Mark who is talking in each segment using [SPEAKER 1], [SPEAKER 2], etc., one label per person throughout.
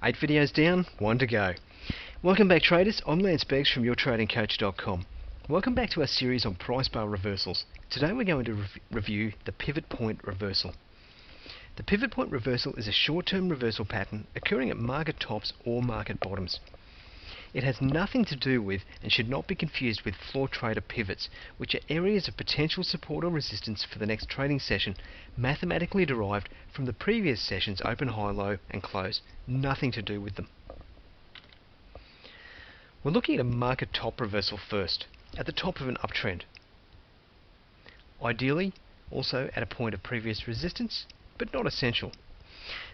[SPEAKER 1] 8 videos down, 1 to go. Welcome back traders, I'm Lance Beggs from YourTradingCoach.com. Welcome back to our series on price bar reversals. Today we're going to review the pivot point reversal. The pivot point reversal is a short-term reversal pattern occurring at market tops or market bottoms. It has nothing to do with and should not be confused with floor trader pivots, which are areas of potential support or resistance for the next trading session, mathematically derived from the previous session's open, high, low and close. Nothing to do with them. We're looking at a market top reversal first, at the top of an uptrend. Ideally, also at a point of previous resistance, but not essential.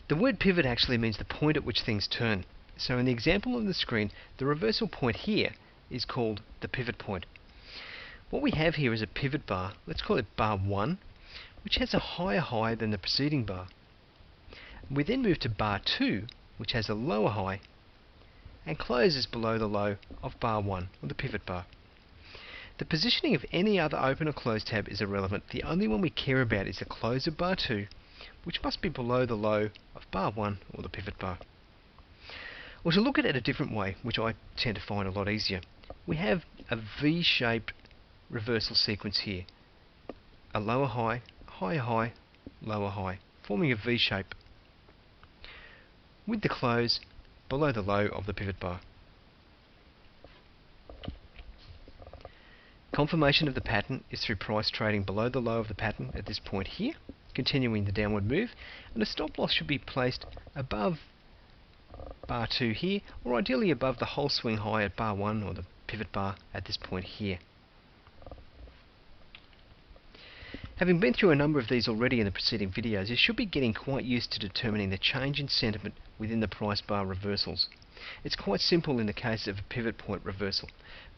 [SPEAKER 1] The word pivot actually means the point at which things turn. So in the example on the screen, the reversal point here is called the pivot point. What we have here is a pivot bar, let's call it bar 1, which has a higher high than the preceding bar. We then move to bar 2, which has a lower high, and closes below the low of bar 1, or the pivot bar. The positioning of any other open or close tab is irrelevant. The only one we care about is the close of bar 2, which must be below the low of bar 1, or the pivot bar. Or to look at it a different way, which I tend to find a lot easier, we have a V-shaped reversal sequence here. A lower high, higher high, lower high, forming a V shape, with the close below the low of the pivot bar. Confirmation of the pattern is through price trading below the low of the pattern at this point here, continuing the downward move, and a stop loss should be placed above bar 2 here, or ideally above the whole swing high at bar 1 or the pivot bar at this point here. Having been through a number of these already in the preceding videos, you should be getting quite used to determining the change in sentiment within the price bar reversals. It's quite simple in the case of a pivot point reversal.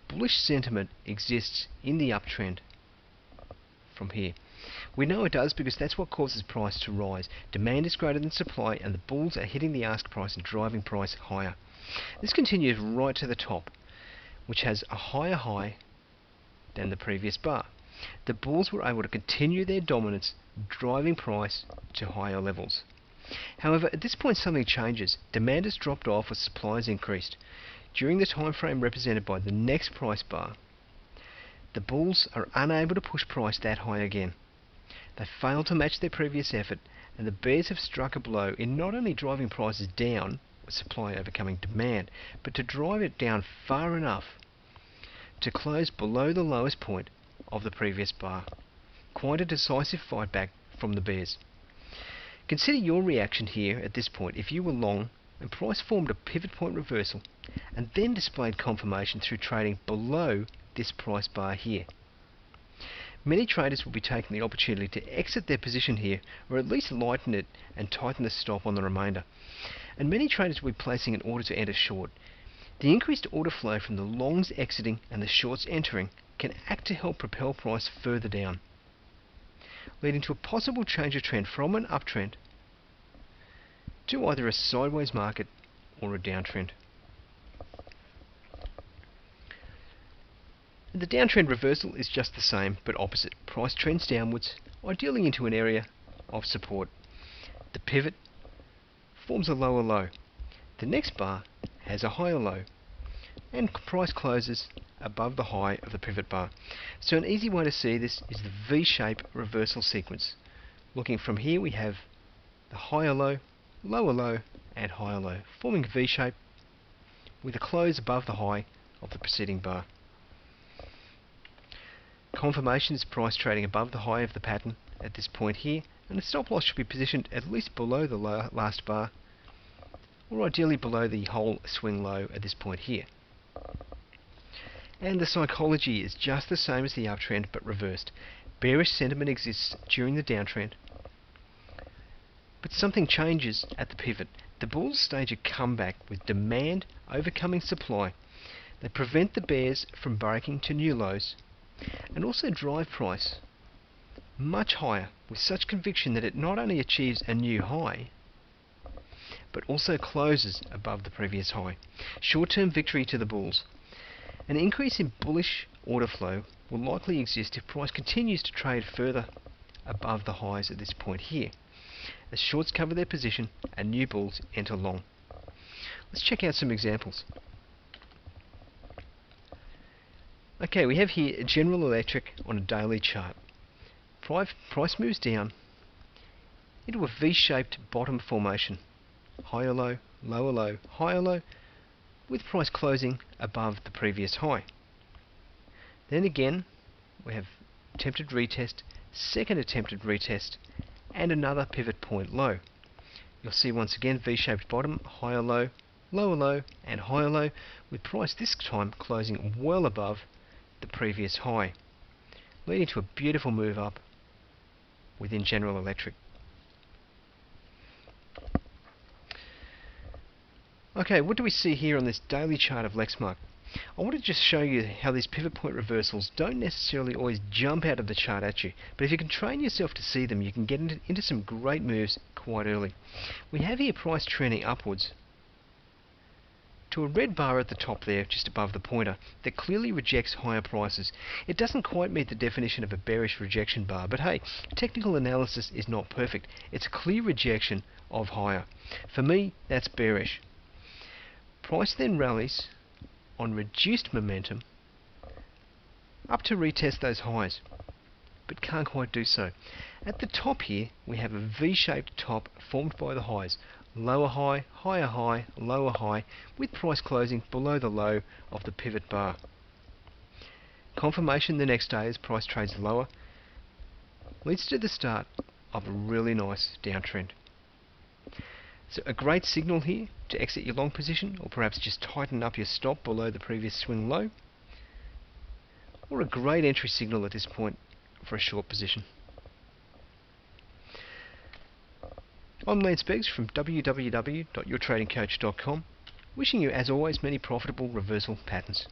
[SPEAKER 1] Bullish sentiment exists in the uptrend from here. We know it does because that's what causes price to rise. Demand is greater than supply and the bulls are hitting the ask price and driving price higher. This continues right to the top, which has a higher high than the previous bar. The bulls were able to continue their dominance, driving price to higher levels. However, at this point something changes. Demand has dropped off as supply has increased. During the time frame represented by the next price bar, the bulls are unable to push price that high again. They failed to match their previous effort, and the bears have struck a blow in not only driving prices down, with supply overcoming demand, but to drive it down far enough to close below the lowest point of the previous bar. Quite a decisive fight back from the bears. Consider your reaction here at this point if you were long and price formed a pivot point reversal and then displayed confirmation through trading below this price bar here. Many traders will be taking the opportunity to exit their position here, or at least lighten it and tighten the stop on the remainder. And many traders will be placing an order to enter short. The increased order flow from the longs exiting and the shorts entering can act to help propel price further down, leading to a possible change of trend from an uptrend to either a sideways market or a downtrend. The downtrend reversal is just the same, but opposite. Price trends downwards, ideally into an area of support. The pivot forms a lower low. The next bar has a higher low, and price closes above the high of the pivot bar. So an easy way to see this is the V-shape reversal sequence. Looking from here, we have the higher low, lower low, and higher low, forming a V-shape with a close above the high of the preceding bar. Confirmation is price trading above the high of the pattern at this point here, and the stop loss should be positioned at least below the last bar, or ideally below the whole swing low at this point here. And the psychology is just the same as the uptrend but reversed. Bearish sentiment exists during the downtrend, but something changes at the pivot. The bulls stage a comeback with demand overcoming supply. They prevent the bears from breaking to new lows, and also drive price much higher with such conviction that it not only achieves a new high, but also closes above the previous high. Short-term victory to the bulls. An increase in bullish order flow will likely exist if price continues to trade further above the highs at this point here, as shorts cover their position and new bulls enter long. Let's check out some examples. Okay, we have here General Electric on a daily chart. Price moves down into a V-shaped bottom formation. Higher low, lower low, higher low, with price closing above the previous high. Then again, we have attempted retest, second attempted retest, and another pivot point low. You'll see once again V-shaped bottom, higher low, lower low, and higher low, with price this time closing well above the previous high, leading to a beautiful move up within General Electric. Okay, what do we see here on this daily chart of Lexmark? I want to just show you how these pivot point reversals don't necessarily always jump out of the chart at you, but if you can train yourself to see them, you can get into some great moves quite early. We have here price trending upwards to a red bar at the top there, just above the pointer, that clearly rejects higher prices. It doesn't quite meet the definition of a bearish rejection bar, but hey, technical analysis is not perfect. It's a clear rejection of higher. For me, that's bearish. Price then rallies on reduced momentum up to retest those highs, but can't quite do so. At the top here, we have a V-shaped top formed by the highs. Lower high, higher high, lower high, with price closing below the low of the pivot bar. Confirmation the next day as price trades lower leads to the start of a really nice downtrend. So a great signal here to exit your long position, or perhaps just tighten up your stop below the previous swing low, or a great entry signal at this point for a short position. I'm Lance Beggs from www.yourtradingcoach.com, wishing you as always many profitable reversal patterns.